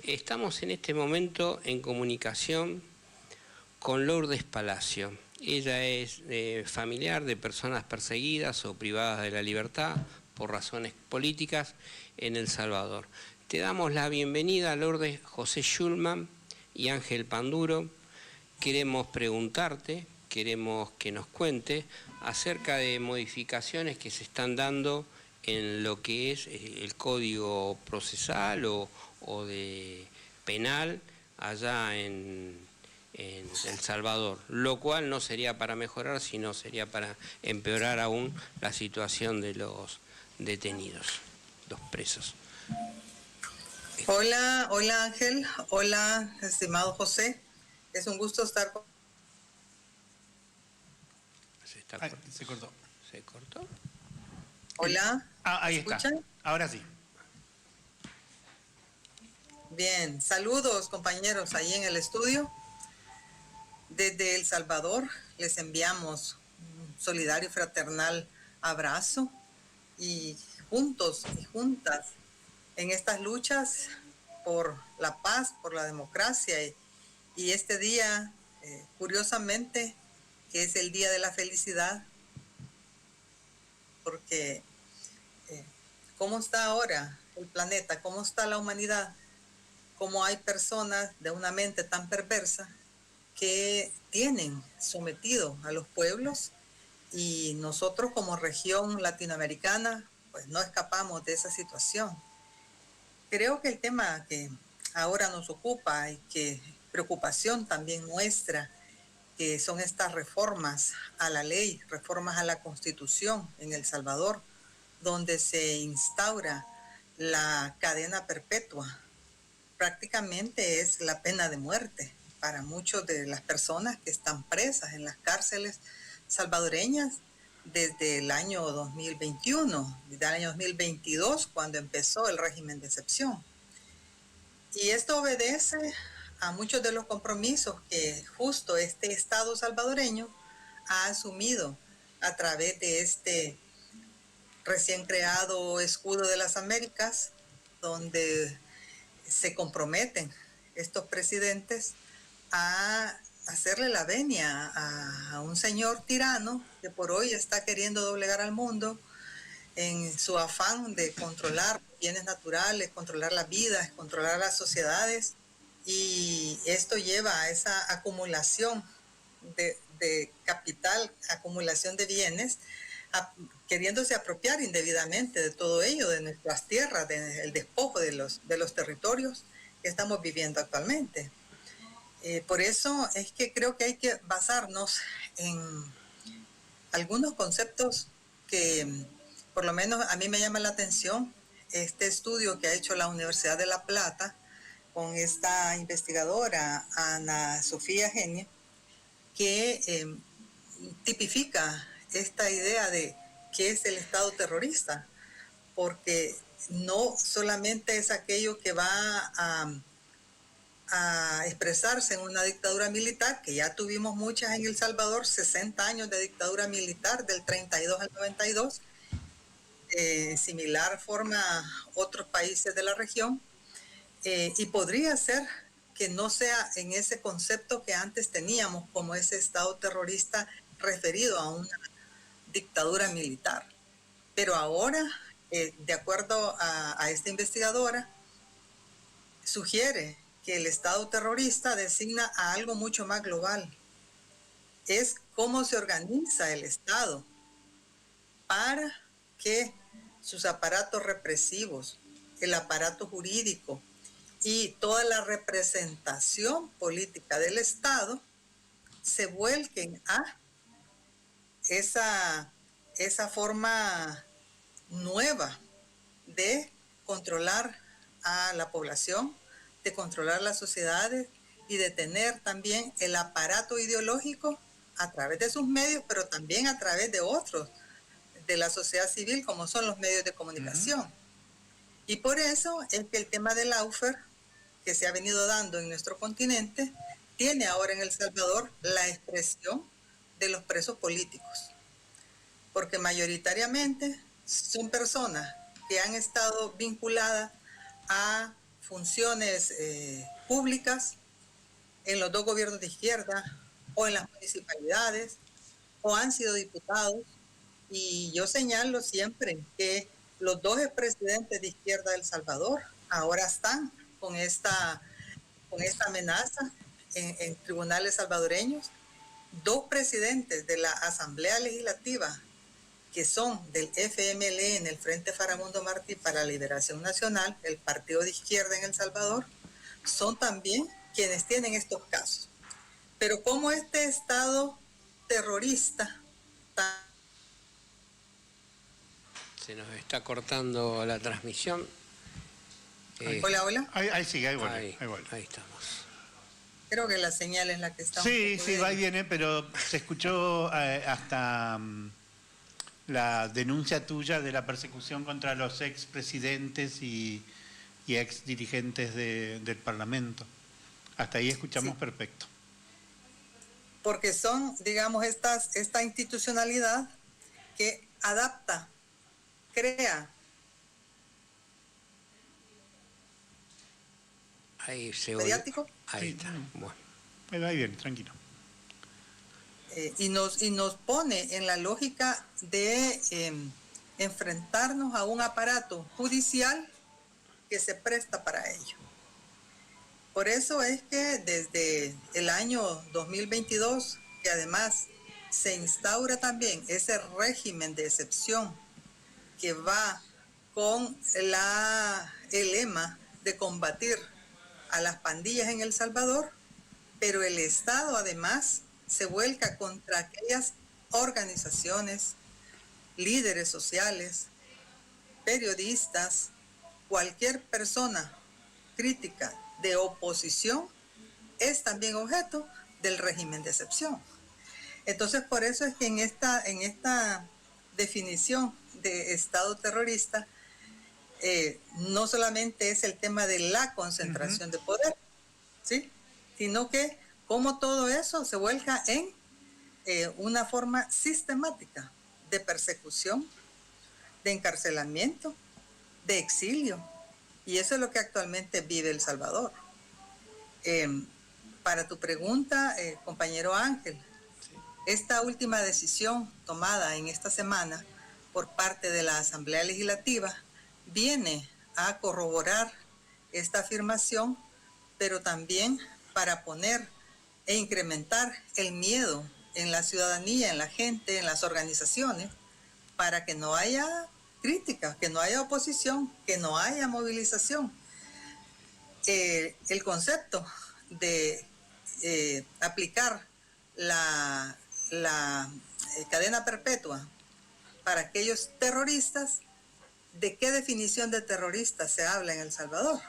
Estamos en este momento en comunicación con Lourdes Palacio. Ella es familiar de personas perseguidas o privadas de la libertad por razones políticas en El Salvador. Te damos la bienvenida, Lourdes. José Schulman y Ángel Panduro. Queremos preguntarte, queremos que nos cuente acerca de modificaciones que se están dando en lo que es el código procesal o de penal allá en El Salvador, lo cual no sería para mejorar, sino sería para empeorar aún la situación de los detenidos, los presos. Hola, hola Ángel, hola estimado José, es un gusto estar con... Se cortó. ¿Se cortó? Hola, ahí ¿escuchan? está, ahora sí. Bien, saludos compañeros ahí en el estudio. Desde El Salvador les enviamos un solidario y fraternal abrazo y juntos y juntas en estas luchas por la paz, por la democracia y este día, curiosamente, que es el día de la felicidad, porque ¿cómo está ahora el planeta? ¿Cómo está la humanidad? ¿Cómo hay personas de una mente tan perversa que tienen sometido a los pueblos? Y nosotros como región latinoamericana, pues no escapamos de esa situación. Creo que el tema que ahora nos ocupa y que preocupación también nuestra, que son estas reformas a la ley, reformas a la Constitución en El Salvador, donde se instaura la cadena perpetua. Prácticamente es la pena de muerte para muchas de las personas que están presas en las cárceles salvadoreñas desde el año 2021, desde el año 2022, cuando empezó el régimen de excepción. Y esto obedece a muchos de los compromisos que justo este Estado salvadoreño ha asumido a través de este recién creado Escudo de las Américas, donde se comprometen estos presidentes a hacerle la venia a un señor tirano que por hoy está queriendo doblegar al mundo en su afán de controlar bienes naturales, controlar las vidas, controlar las sociedades, y esto lleva a esa acumulación de capital, acumulación de bienes, queriéndose apropiar indebidamente de todo ello, de nuestras tierras, del despojo de los territorios que estamos viviendo actualmente. Por eso es que creo que hay que basarnos en algunos conceptos que por lo menos a mí me llama la atención. Este estudio que ha hecho la Universidad de La Plata con esta investigadora Ana Sofía Genia, que tipifica esta idea de qué es el Estado terrorista, porque no solamente es aquello que va a expresarse en una dictadura militar, que ya tuvimos muchas en El Salvador, 60 años de dictadura militar, del 32 al 92, similar forma a otros países de la región, y podría ser que no sea en ese concepto que antes teníamos como ese Estado terrorista referido a una dictadura militar. Pero ahora, de acuerdo a esta investigadora, sugiere que el Estado terrorista designa a algo mucho más global. Es cómo se organiza el Estado para que sus aparatos represivos, el aparato jurídico y toda la representación política del Estado se vuelquen a esa forma nueva de controlar a la población, de controlar las sociedades y de tener también el aparato ideológico a través de sus medios, pero también a través de otros, de la sociedad civil, como son los medios de comunicación. Y por eso es que el tema del lawfare, que se ha venido dando en nuestro continente, tiene ahora en El Salvador la expresión de los presos políticos, porque mayoritariamente son personas que han estado vinculadas a funciones públicas en los dos gobiernos de izquierda o en las municipalidades o han sido diputados. Y yo señalo siempre que los dos expresidentes de izquierda de El Salvador ahora están con esta amenaza en tribunales salvadoreños. Dos presidentes de la Asamblea Legislativa que son del FMLN, el Frente Faramundo Martí para la Liberación Nacional, el partido de izquierda en El Salvador, son también quienes tienen estos casos. Pero como este Estado terrorista se nos está cortando la transmisión. Hola, hola. Ahí sigue, ahí vuelve. Ahí estamos. Creo que la señal es la que está. Sí, va y viene, pero se escuchó hasta la denuncia tuya de la persecución contra los expresidentes y ex dirigentes del Parlamento. Hasta ahí escuchamos sí. Perfecto. Porque son, digamos, esta institucionalidad que adapta, crea. Ahí se ¿Mediático? Ahí está. Bueno. Ahí bien, tranquilo. Y nos pone en la lógica de enfrentarnos a un aparato judicial que se presta para ello. Por eso es que desde el año 2022, que además se instaura también ese régimen de excepción que va con el lema de combatir a las pandillas en El Salvador, pero el Estado además se vuelca contra aquellas organizaciones, líderes sociales, periodistas, cualquier persona crítica de oposición es también objeto del régimen de excepción. Entonces, por eso es que en esta definición de Estado terrorista, no solamente es el tema de la concentración de poder, ¿sí? Sino que cómo todo eso se vuelca en una forma sistemática de persecución, de encarcelamiento, de exilio. Y eso es lo que actualmente vive El Salvador. Para tu pregunta, compañero Ángel, esta última decisión tomada en esta semana por parte de la Asamblea Legislativa viene a corroborar esta afirmación, pero también para poner e incrementar el miedo en la ciudadanía, en la gente, en las organizaciones, para que no haya crítica, que no haya oposición, que no haya movilización. El concepto de aplicar la cadena perpetua para aquellos terroristas, ¿de qué definición de terroristas se habla en El Salvador?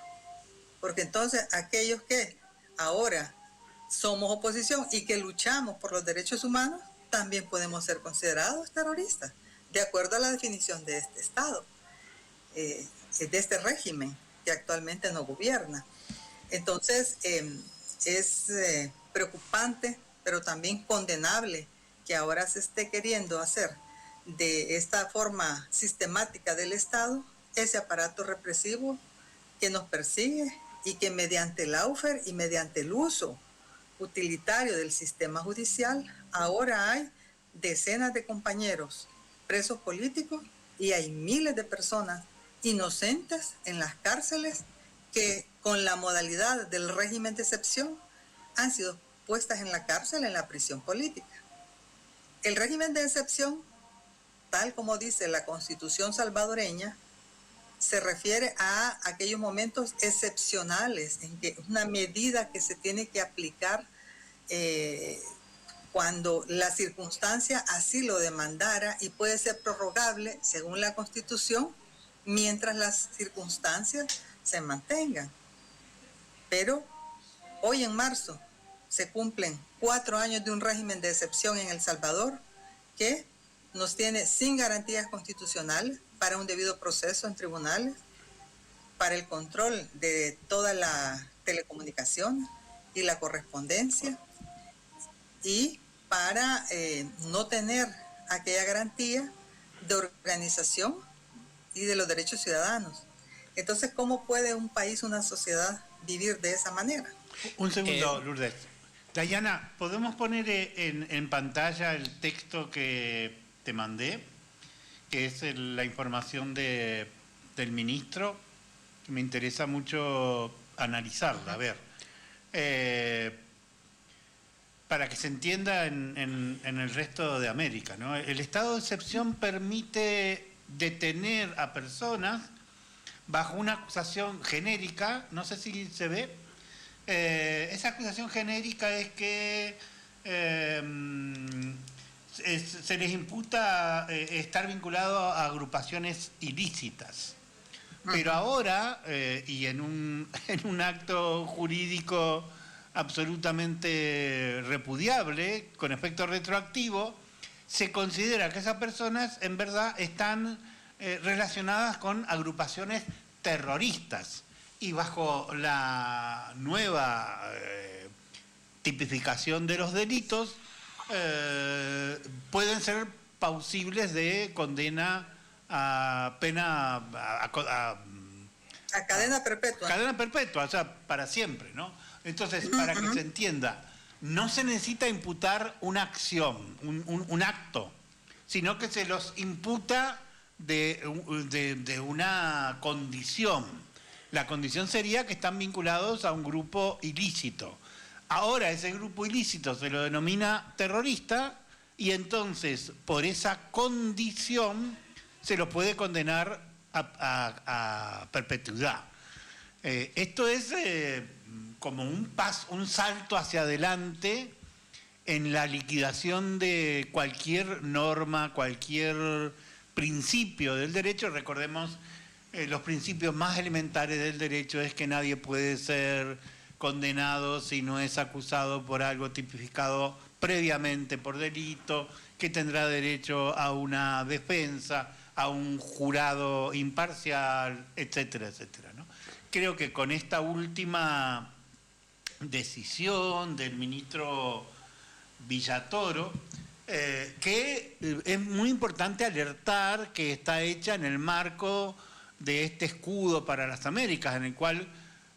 Porque entonces aquellos que ahora somos oposición y que luchamos por los derechos humanos, también podemos ser considerados terroristas, de acuerdo a la definición de este Estado, de este régimen que actualmente nos gobierna. Entonces, es preocupante, pero también condenable que ahora se esté queriendo hacer de esta forma sistemática del Estado ese aparato represivo que nos persigue y que mediante el lawfare y mediante el uso utilitario del sistema judicial, ahora hay decenas de compañeros presos políticos y hay miles de personas inocentes en las cárceles que con la modalidad del régimen de excepción han sido puestas en la cárcel, en la prisión política. El régimen de excepción, tal como dice la Constitución salvadoreña, se refiere a aquellos momentos excepcionales en que una medida que se tiene que aplicar cuando la circunstancia así lo demandara y puede ser prorrogable según la Constitución mientras las circunstancias se mantengan. Pero hoy en marzo se cumplen 4 años de un régimen de excepción en El Salvador que nos tiene sin garantías constitucionales para un debido proceso en tribunales, para el control de toda la telecomunicación y la correspondencia, y para no tener aquella garantía de organización y de los derechos ciudadanos. Entonces, ¿cómo puede un país, una sociedad vivir de esa manera? Un segundo, Lourdes. Dayana, ¿podemos poner en pantalla el texto que te mandé? Que es la información del ministro, que me interesa mucho analizarla, a ver. Para que se entienda en el resto de América, ¿no? El estado de excepción permite detener a personas bajo una acusación genérica, no sé si se ve. Esa acusación genérica es que se les imputa estar vinculado a agrupaciones ilícitas. Pero ahora, y en un acto jurídico absolutamente repudiable, con efecto retroactivo, se considera que esas personas en verdad están relacionadas con agrupaciones terroristas. Y bajo la nueva tipificación de los delitos, pueden ser plausibles de condena a pena a cadena perpetua. Cadena perpetua, o sea, para siempre, ¿no? Entonces, para que se entienda, no se necesita imputar una acción, un acto, sino que se los imputa de una condición. La condición sería que están vinculados a un grupo ilícito. Ahora ese grupo ilícito se lo denomina terrorista y entonces por esa condición se los puede condenar a perpetuidad. Esto es como un salto hacia adelante en la liquidación de cualquier norma, cualquier principio del derecho. Recordemos, los principios más elementares del derecho es que nadie puede ser condenado si no es acusado por algo tipificado previamente por delito, que tendrá derecho a una defensa, a un jurado imparcial, etcétera, etcétera, ¿no? Creo que con esta última decisión del ministro Villatoro, que es muy importante alertar que está hecha en el marco de este escudo para las Américas, en el cual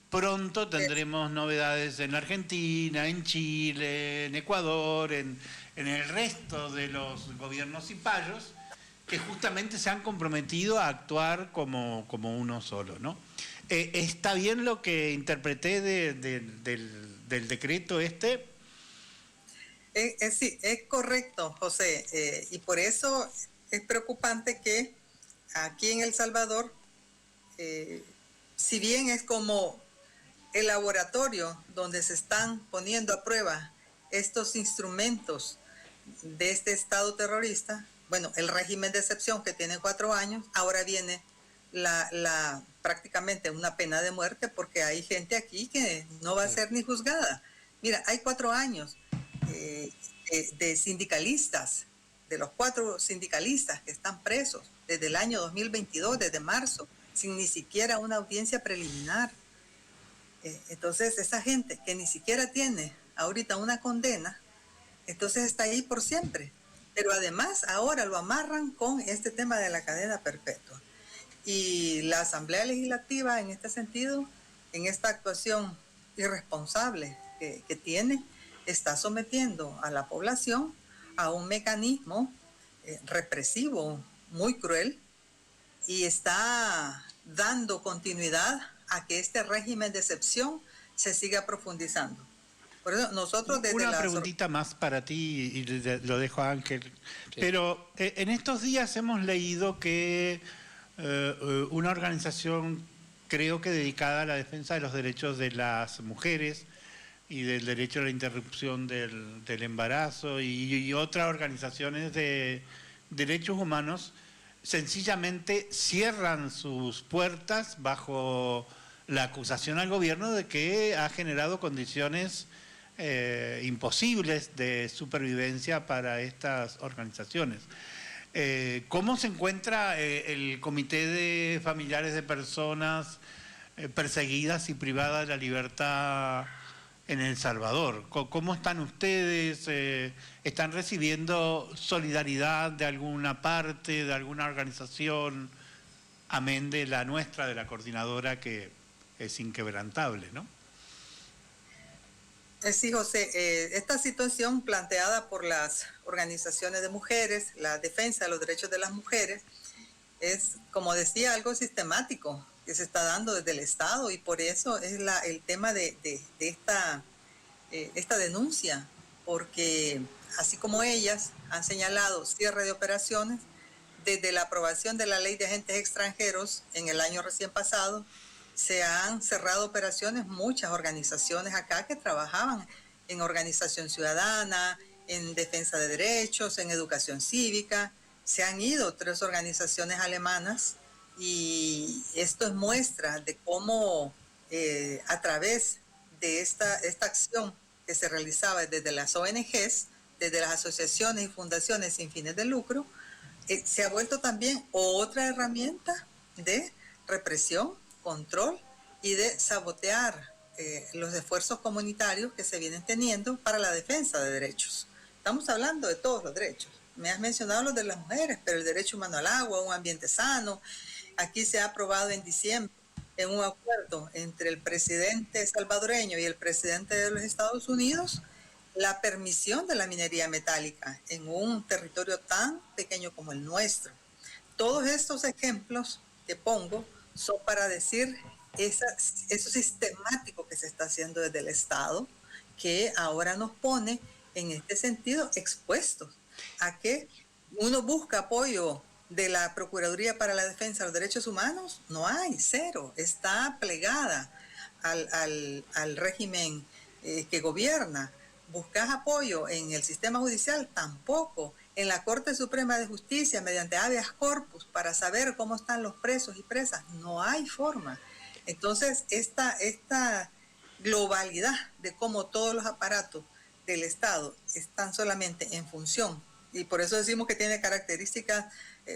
pronto tendremos novedades en la Argentina, en Chile, en Ecuador, en el resto de los gobiernos cipayos, que justamente se han comprometido a actuar como uno solo, ¿no? ¿Está bien lo que interpreté del decreto este? Sí, es correcto, José, y por eso es preocupante que aquí en El Salvador, si bien es como el laboratorio donde se están poniendo a prueba estos instrumentos de este Estado terrorista, bueno, el régimen de excepción que tiene 4 años, ahora viene prácticamente una pena de muerte, porque hay gente aquí que no va a ser ni juzgada. Mira, hay 4 años de sindicalistas, de los 4 sindicalistas que están presos desde el año 2022, desde marzo, sin ni siquiera una audiencia preliminar. Entonces, esa gente que ni siquiera tiene ahorita una condena, entonces está ahí por siempre. Pero además ahora lo amarran con este tema de la cadena perpetua. Y la Asamblea Legislativa, en este sentido, en esta actuación irresponsable que tiene, está sometiendo a la población a un mecanismo represivo muy cruel y está dando continuidad a que este régimen de excepción se siga profundizando. Por eso nosotros desde una preguntita más para ti y lo dejo a Ángel. Sí. Pero en estos días hemos leído que una organización, creo que dedicada a la defensa de los derechos de las mujeres y del derecho a la interrupción del embarazo y otras organizaciones de derechos humanos, sencillamente cierran sus puertas bajo la acusación al gobierno de que ha generado condiciones imposibles de supervivencia para estas organizaciones. ¿Cómo se encuentra el Comité de Familiares de Personas perseguidas y privadas de la libertad en El Salvador? ¿Cómo están ustedes? ¿Están recibiendo solidaridad de alguna parte, de alguna organización? amén de la nuestra, de la coordinadora, que es inquebrantable, ¿no? Sí, José, esta situación planteada por las organizaciones de mujeres, la defensa de los derechos de las mujeres, es, como decía, algo sistemático que se está dando desde el Estado, y por eso es el tema de esta denuncia, porque así como ellas han señalado cierre de operaciones, desde la aprobación de la Ley de Agentes Extranjeros en el año recién pasado, se han cerrado operaciones muchas organizaciones acá que trabajaban en organización ciudadana, en defensa de derechos, en educación cívica. Se han ido 3 organizaciones alemanas, y esto es muestra de cómo a través de esta acción que se realizaba desde las ONGs, desde las asociaciones y fundaciones sin fines de lucro, se ha vuelto también otra herramienta de represión, control y de sabotear los esfuerzos comunitarios que se vienen teniendo para la defensa de derechos. Estamos hablando de todos los derechos. Me has mencionado los de las mujeres, pero el derecho humano al agua, un ambiente sano. Aquí se ha aprobado en diciembre, en un acuerdo entre el presidente salvadoreño y el presidente de los Estados Unidos, la permisión de la minería metálica en un territorio tan pequeño como el nuestro. Todos estos ejemplos que pongo son para decir eso sistemático que se está haciendo desde el Estado, que ahora nos pone en este sentido expuestos a que uno busca apoyo de la Procuraduría para la Defensa de los Derechos Humanos. No hay, cero, está plegada al régimen que gobierna. ¿Buscas apoyo en el sistema judicial? Tampoco. En la Corte Suprema de Justicia, mediante habeas corpus, para saber cómo están los presos y presas, no hay forma. Entonces, esta globalidad de cómo todos los aparatos del Estado están solamente en función, y por eso decimos que tiene características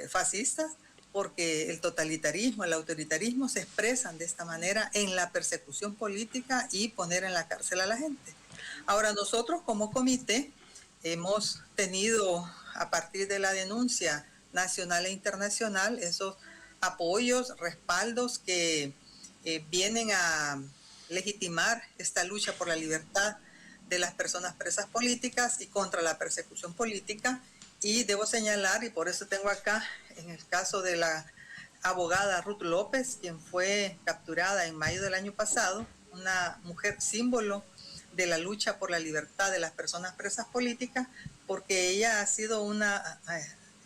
fascistas, porque el totalitarismo, el autoritarismo se expresan de esta manera en la persecución política y poner en la cárcel a la gente. Ahora, nosotros como comité hemos tenido, a partir de la denuncia nacional e internacional, esos apoyos, respaldos que vienen a legitimar esta lucha por la libertad de las personas presas políticas y contra la persecución política. Y debo señalar, y por eso tengo acá, en el caso de la abogada Ruth López, quien fue capturada en mayo del año pasado, una mujer símbolo de la lucha por la libertad de las personas presas políticas, porque ella ha sido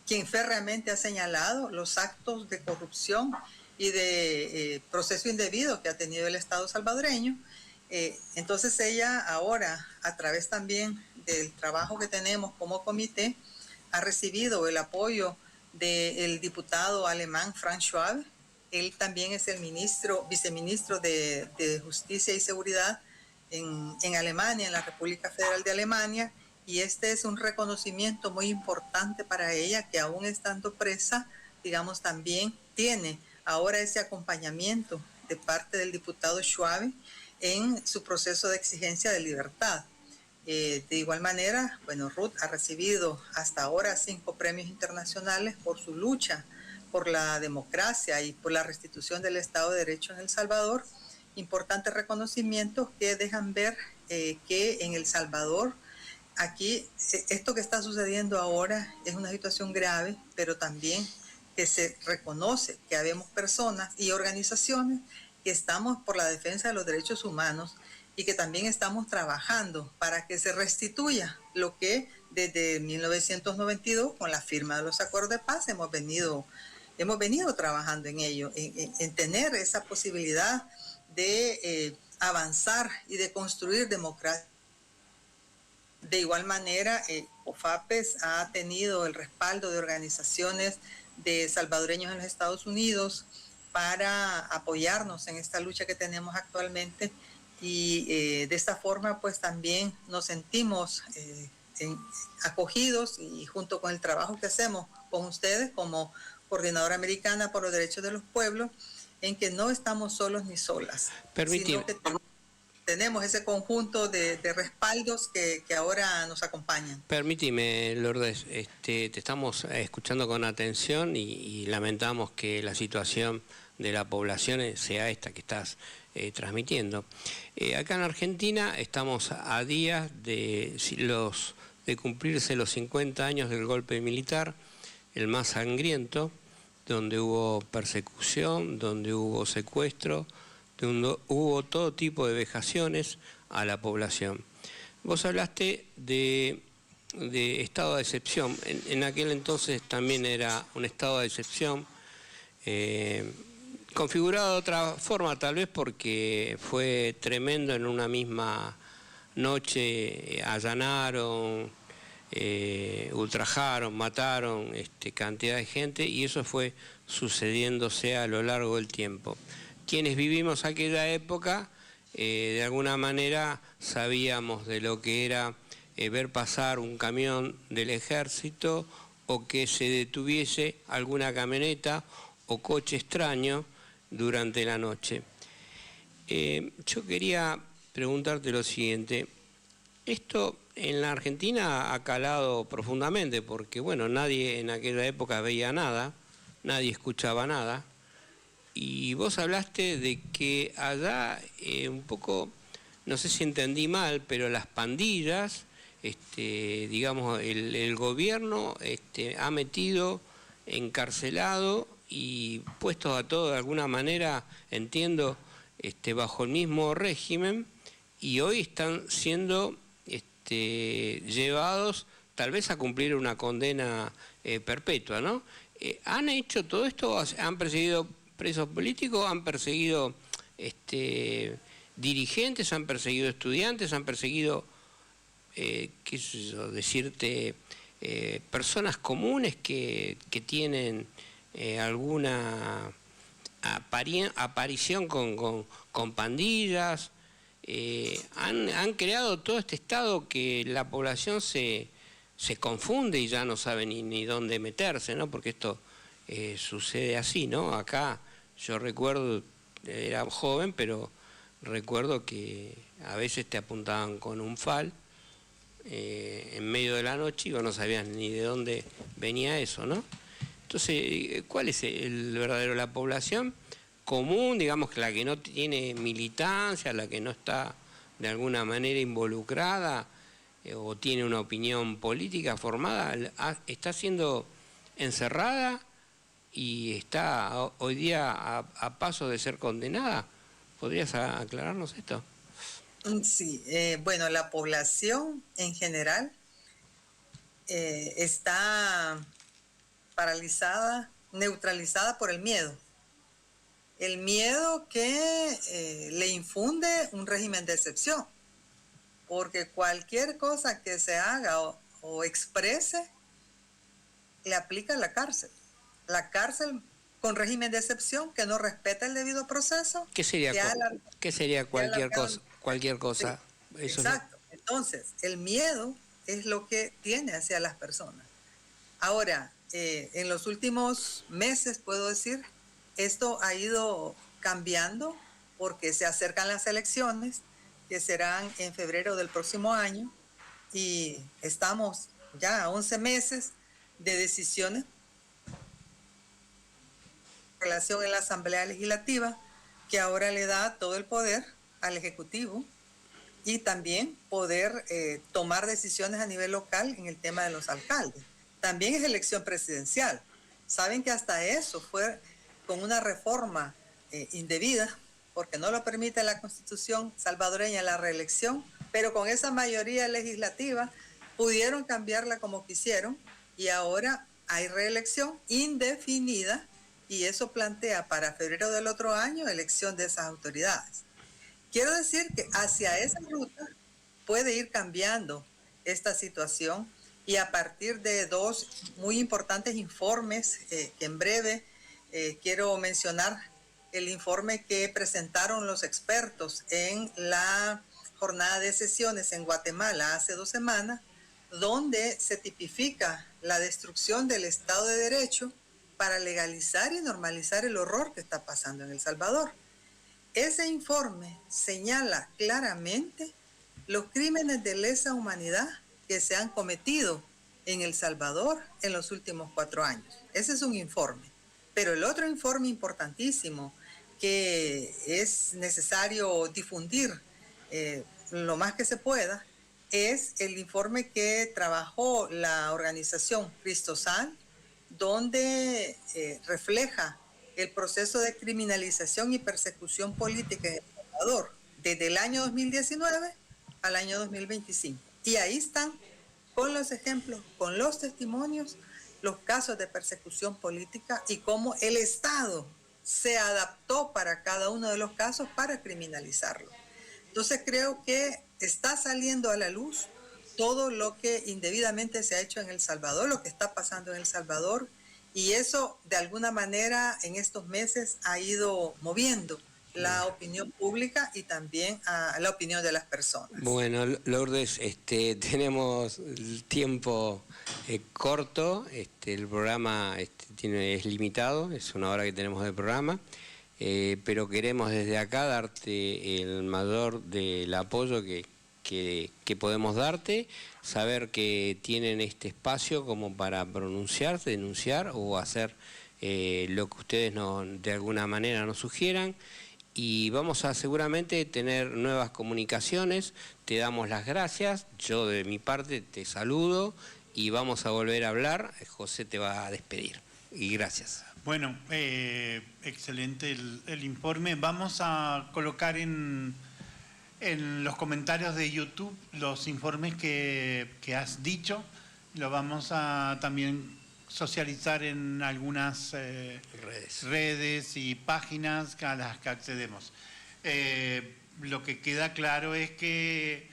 quien férreamente ha señalado los actos de corrupción y de proceso indebido que ha tenido el Estado salvadoreño. Entonces ella ahora, a través también del trabajo que tenemos como comité, ha recibido el apoyo del diputado alemán Frank Schwab. Él también es el viceministro de Justicia y Seguridad en Alemania, en la República Federal de Alemania, y este es un reconocimiento muy importante para ella, que aún estando presa, digamos, también tiene ahora ese acompañamiento de parte del diputado Schwab en su proceso de exigencia de libertad. De igual manera, bueno, Ruth ha recibido hasta ahora 5 premios internacionales por su lucha por la democracia y por la restitución del Estado de Derecho en El Salvador. Importantes reconocimientos que dejan ver que en El Salvador, aquí, esto que está sucediendo ahora es una situación grave, pero también que se reconoce que habemos personas y organizaciones que estamos por la defensa de los derechos humanos y que también estamos trabajando para que se restituya lo que desde 1992, con la firma de los acuerdos de paz, hemos venido trabajando en ello, en tener esa posibilidad de avanzar y de construir democracia. De igual manera, OFAPES ha tenido el respaldo de organizaciones de salvadoreños en los Estados Unidos para apoyarnos en esta lucha que tenemos actualmente, y de esta forma pues también nos sentimos acogidos, y junto con el trabajo que hacemos con ustedes como Coordinadora Americana por los Derechos de los Pueblos, en que no estamos solos ni solas, Permíteme. sino que tenemos ese conjunto de respaldos que ahora nos acompañan. Permíteme, Lourdes, te estamos escuchando con atención y lamentamos que la situación de la población sea esta que estás transmitiendo. Acá en Argentina estamos a días de cumplirse los 50 años del golpe militar, el más sangriento, donde hubo persecución, donde hubo secuestro, donde hubo todo tipo de vejaciones a la población. Vos hablaste de estado de excepción. En aquel entonces también era un estado de excepción, configurado de otra forma tal vez porque fue tremendo. En una misma noche allanaron, ultrajaron, mataron cantidad de gente, y eso fue sucediéndose a lo largo del tiempo. Quienes vivimos aquella época, de alguna manera sabíamos de lo que era ver pasar un camión del ejército, o que se detuviese alguna camioneta o coche extraño durante la noche. Yo quería preguntarte lo siguiente. Esto en la Argentina ha calado profundamente, porque bueno, nadie en aquella época veía nada, nadie escuchaba nada, y vos hablaste de que allá un poco, no sé si entendí mal, pero las pandillas, digamos, el gobierno ha metido, encarcelado y puesto a todo de alguna manera, entiendo, bajo el mismo régimen, y hoy están siendo llevados tal vez a cumplir una condena perpetua, ¿no? ¿Han hecho todo esto? ¿Han perseguido presos políticos? ¿Han perseguido dirigentes? ¿Han perseguido estudiantes? ¿Han perseguido, qué sé yo, decirte, personas comunes que tienen alguna aparición con pandillas? Han creado todo este estado que la población se confunde y ya no sabe ni dónde meterse, ¿no? Porque esto sucede así, ¿no? Acá yo recuerdo, era joven, pero recuerdo que a veces te apuntaban con un fal en medio de la noche y vos no sabías ni de dónde venía eso, ¿no? Entonces, ¿cuál es el verdadero? La población común, digamos, que la que no tiene militancia, la que no está de alguna manera involucrada o tiene una opinión política formada, está siendo encerrada y está hoy día a paso de ser condenada. ¿Podrías aclararnos esto? Sí, bueno, la población en general está paralizada, neutralizada por el miedo. El miedo que le infunde un régimen de excepción, porque cualquier cosa que se haga o exprese le aplica la cárcel. La cárcel con régimen de excepción que no respeta el debido proceso. ¿Qué sería cualquier cosa? Cualquier cosa. Sí, eso exacto. No. Entonces, el miedo es lo que tiene hacia las personas. Ahora, en los últimos meses, puedo decir, esto ha ido cambiando porque se acercan las elecciones, que serán en febrero del próximo año, y estamos ya a 11 meses de decisiones en relación en la Asamblea Legislativa, que ahora le da todo el poder al Ejecutivo y también poder tomar decisiones a nivel local en el tema de los alcaldes. También es elección presidencial. Saben que hasta eso fue con una reforma indebida, porque no lo permite la Constitución salvadoreña la reelección, pero con esa mayoría legislativa pudieron cambiarla como quisieron y ahora hay reelección indefinida y eso plantea para febrero del otro año elección de esas autoridades. Quiero decir que hacia esa ruta puede ir cambiando esta situación y a partir de dos muy importantes informes que en breve quiero mencionar, el informe que presentaron los expertos en la jornada de sesiones en Guatemala hace 2 semanas, donde se tipifica la destrucción del Estado de Derecho para legalizar y normalizar el horror que está pasando en El Salvador. Ese informe señala claramente los crímenes de lesa humanidad que se han cometido en El Salvador en los últimos 4 años. Ese es un informe. Pero el otro informe importantísimo que es necesario difundir lo más que se pueda es el informe que trabajó la organización Cristosal, donde refleja el proceso de criminalización y persecución política en El Salvador desde el año 2019 al año 2025. Y ahí están, con los ejemplos, con los testimonios, los casos de persecución política y cómo el Estado se adaptó para cada uno de los casos para criminalizarlo. Entonces creo que está saliendo a la luz todo lo que indebidamente se ha hecho en El Salvador, lo que está pasando en El Salvador, y eso de alguna manera en estos meses ha ido moviendo la opinión pública y también a la opinión de las personas. Bueno, Lourdes, tenemos el tiempo corto, el programa es limitado, es 1 hora que tenemos de programa, pero queremos desde acá darte el mayor del apoyo que podemos darte, saber que tienen este espacio como para pronunciarse, denunciar o hacer lo que ustedes de alguna manera nos sugieran. Y vamos a seguramente tener nuevas comunicaciones, te damos las gracias, yo de mi parte te saludo y vamos a volver a hablar. José te va a despedir y gracias. Bueno, excelente el informe. Vamos a colocar en los comentarios de YouTube los informes que has dicho. Lo vamos a también socializar en algunas redes y páginas a las que accedemos. Lo que queda claro es que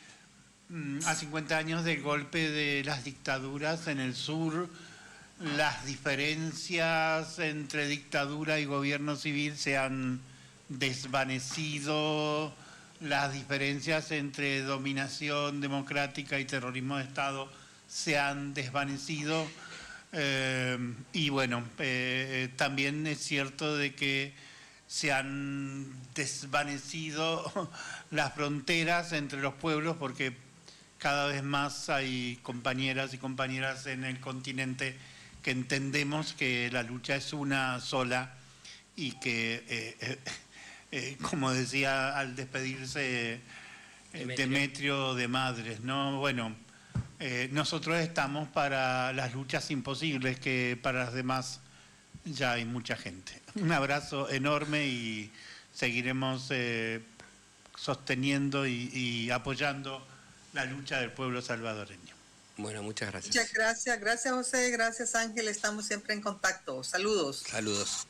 a 50 años del golpe de las dictaduras en el sur, las diferencias entre dictadura y gobierno civil se han desvanecido, las diferencias entre dominación democrática y terrorismo de Estado se han desvanecido. Y bueno, también es cierto de que se han desvanecido las fronteras entre los pueblos porque cada vez más hay compañeras y compañeras en el continente que entendemos que la lucha es una sola y que, como decía al despedirse Demetrio de Madres, ¿no? Bueno, nosotros estamos para las luchas imposibles, que para las demás ya hay mucha gente. Un abrazo enorme y seguiremos sosteniendo y apoyando la lucha del pueblo salvadoreño. Bueno, muchas gracias. Muchas gracias. Gracias, José. Gracias, Ángel. Estamos siempre en contacto. Saludos. Saludos.